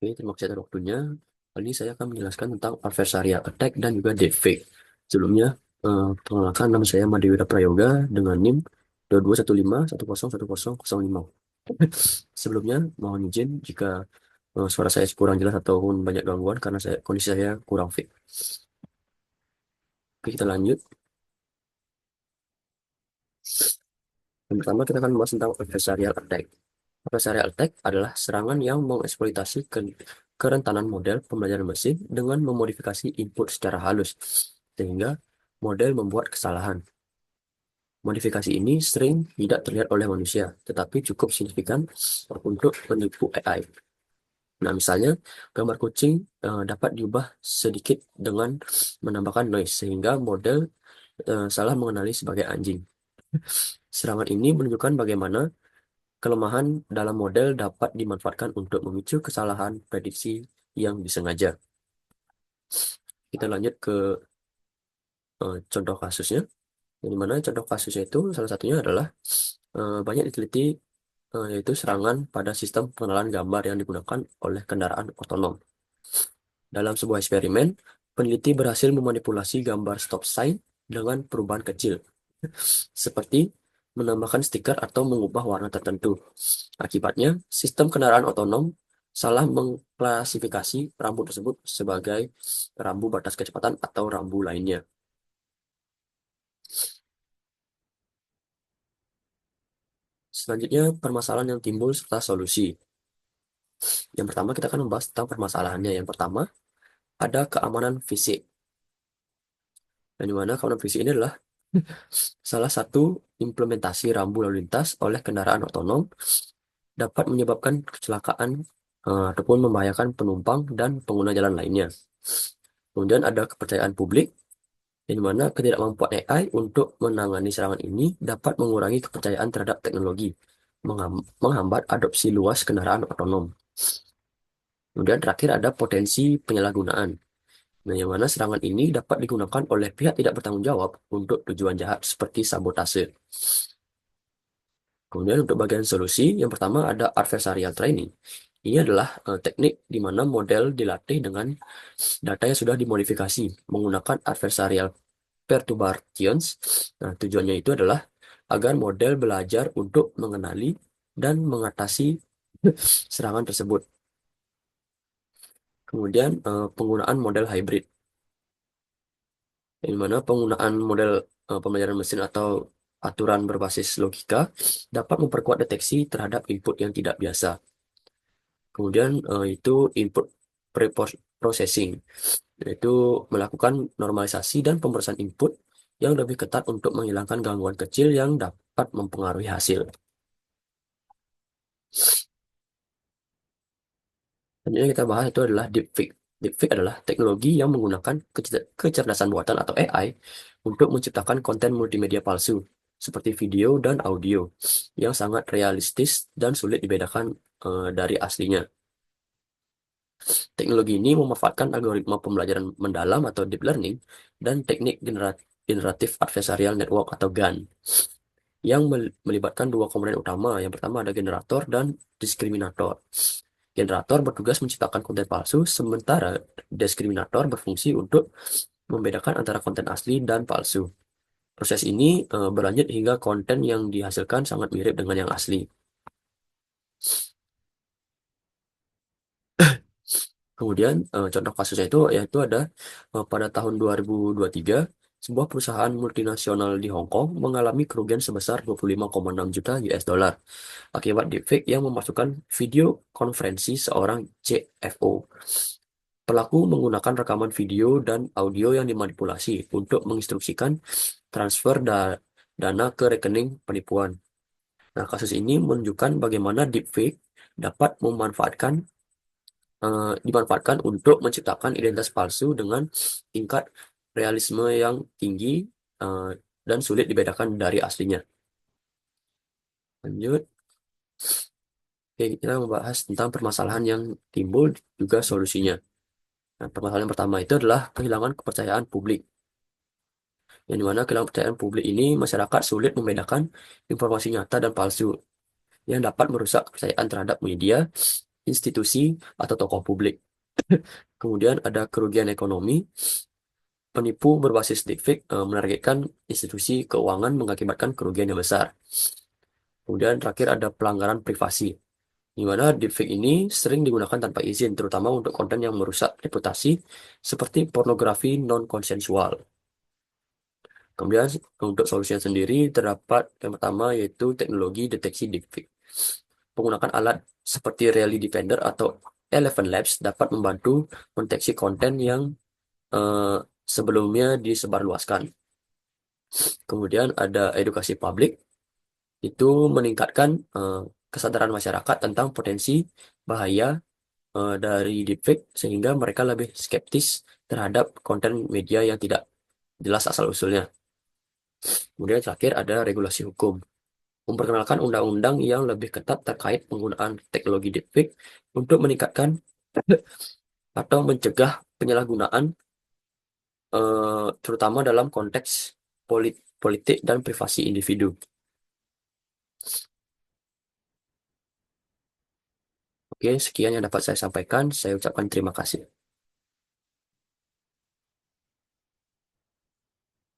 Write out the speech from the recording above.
Oke, terima kasih atas waktunya. Kali ini saya akan menjelaskan tentang adversarial attack dan juga deepfake. Sebelumnya, perkenalkan nama saya Made Wira Prayoga dengan NIM 2215101005. Sebelumnya, mohon izin jika suara saya kurang jelas ataupun banyak gangguan karena kondisi saya kurang fit. Oke, kita lanjut. Yang pertama, kita akan membahas tentang adversarial attack. Adversarial attack adalah serangan yang mengeksploitasi kerentanan model pembelajaran mesin dengan memodifikasi input secara halus, sehingga model membuat kesalahan. Modifikasi ini sering tidak terlihat oleh manusia, tetapi cukup signifikan untuk menipu AI. Nah, misalnya, gambar kucing dapat diubah sedikit dengan menambahkan noise, sehingga model salah mengenali sebagai anjing. Serangan ini menunjukkan bagaimana kelemahan dalam model dapat dimanfaatkan untuk memicu kesalahan prediksi yang disengaja. Kita lanjut ke contoh kasusnya. Yang mana contoh kasusnya itu salah satunya adalah banyak diteliti yaitu serangan pada sistem pengenalan gambar yang digunakan oleh kendaraan otonom. Dalam sebuah eksperimen, peneliti berhasil memanipulasi gambar stop sign dengan perubahan kecil, seperti menambahkan stiker atau mengubah warna tertentu. Akibatnya, sistem kendaraan otonom salah mengklasifikasi rambu tersebut sebagai rambu batas kecepatan atau rambu lainnya. Selanjutnya, permasalahan yang timbul serta solusi. Yang pertama, kita akan membahas tentang permasalahannya. Yang pertama, ada keamanan fisik. Dan di mana keamanan fisik ini adalah salah satu implementasi rambu lalu lintas oleh kendaraan otonom dapat menyebabkan kecelakaan ataupun membahayakan penumpang dan pengguna jalan lainnya. Kemudian ada kepercayaan publik, di mana ketidakmampuan AI untuk menangani serangan ini dapat mengurangi kepercayaan terhadap teknologi, menghambat adopsi luas kendaraan otonom. Kemudian terakhir ada potensi penyalahgunaan. Nah, yang mana serangan ini dapat digunakan oleh pihak tidak bertanggung jawab untuk tujuan jahat seperti sabotase. Kemudian untuk bagian solusi, yang pertama ada adversarial training. Ini adalah teknik di mana model dilatih dengan data yang sudah dimodifikasi menggunakan adversarial perturbations. Nah, tujuannya itu adalah agar model belajar untuk mengenali dan mengatasi serangan tersebut. Kemudian penggunaan model hybrid, di mana penggunaan model pembelajaran mesin atau aturan berbasis logika dapat memperkuat deteksi terhadap input yang tidak biasa. Kemudian itu input pre-processing, yaitu melakukan normalisasi dan pemrosesan input yang lebih ketat untuk menghilangkan gangguan kecil yang dapat mempengaruhi hasil. Selanjutnya kita bahas itu adalah deepfake. Deepfake adalah teknologi yang menggunakan kecerdasan buatan atau AI untuk menciptakan konten multimedia palsu, seperti video dan audio, yang sangat realistis dan sulit dibedakan dari aslinya. Teknologi ini memanfaatkan algoritma pembelajaran mendalam atau deep learning dan teknik generatif adversarial network atau GAN yang melibatkan dua komponen utama. Yang pertama ada generator dan diskriminator. Generator bertugas menciptakan konten palsu, sementara diskriminator berfungsi untuk membedakan antara konten asli dan palsu. Proses ini berlanjut hingga konten yang dihasilkan sangat mirip dengan yang asli. Kemudian contoh kasusnya itu yaitu ada pada tahun 2023 sebuah perusahaan multinasional di Hong Kong mengalami kerugian sebesar 25,6 juta US dollar akibat deepfake yang memasukkan video konferensi seorang CFO. Pelaku menggunakan rekaman video dan audio yang dimanipulasi untuk menginstruksikan transfer dana ke rekening penipuan. Nah, kasus ini menunjukkan bagaimana deepfake dapat dimanfaatkan untuk menciptakan identitas palsu dengan tingkat realisme yang tinggi eh, dan sulit dibedakan dari aslinya. Lanjut, oke, kita membahas tentang permasalahan yang timbul juga solusinya. Nah, permasalahan yang pertama itu adalah kehilangan kepercayaan publik. Yang dimana kehilangan kepercayaan publik ini masyarakat sulit membedakan informasi nyata dan palsu yang dapat merusak kepercayaan terhadap media institusi atau tokoh publik. Kemudian ada kerugian ekonomi. Penipu berbasis deepfake menargetkan institusi keuangan mengakibatkan kerugian yang besar. Kemudian terakhir ada pelanggaran privasi, di mana deepfake ini sering digunakan tanpa izin, terutama untuk konten yang merusak reputasi seperti pornografi non-konsensual. Kemudian untuk solusinya sendiri terdapat yang pertama yaitu teknologi deteksi deepfake. Penggunaan alat seperti Rally Defender atau Eleven Labs dapat membantu mendeteksi konten yang eh, sebelumnya disebarluaskan. Kemudian ada edukasi publik, itu meningkatkan kesadaran masyarakat tentang potensi bahaya dari deepfake sehingga mereka lebih skeptis terhadap konten media yang tidak jelas asal-usulnya. Kemudian terakhir ada regulasi hukum. Memperkenalkan undang-undang yang lebih ketat terkait penggunaan teknologi deepfake untuk meningkatkan atau mencegah penyalahgunaan terutama dalam konteks politik dan privasi individu. Oke, sekian yang dapat saya sampaikan. Saya ucapkan terima kasih.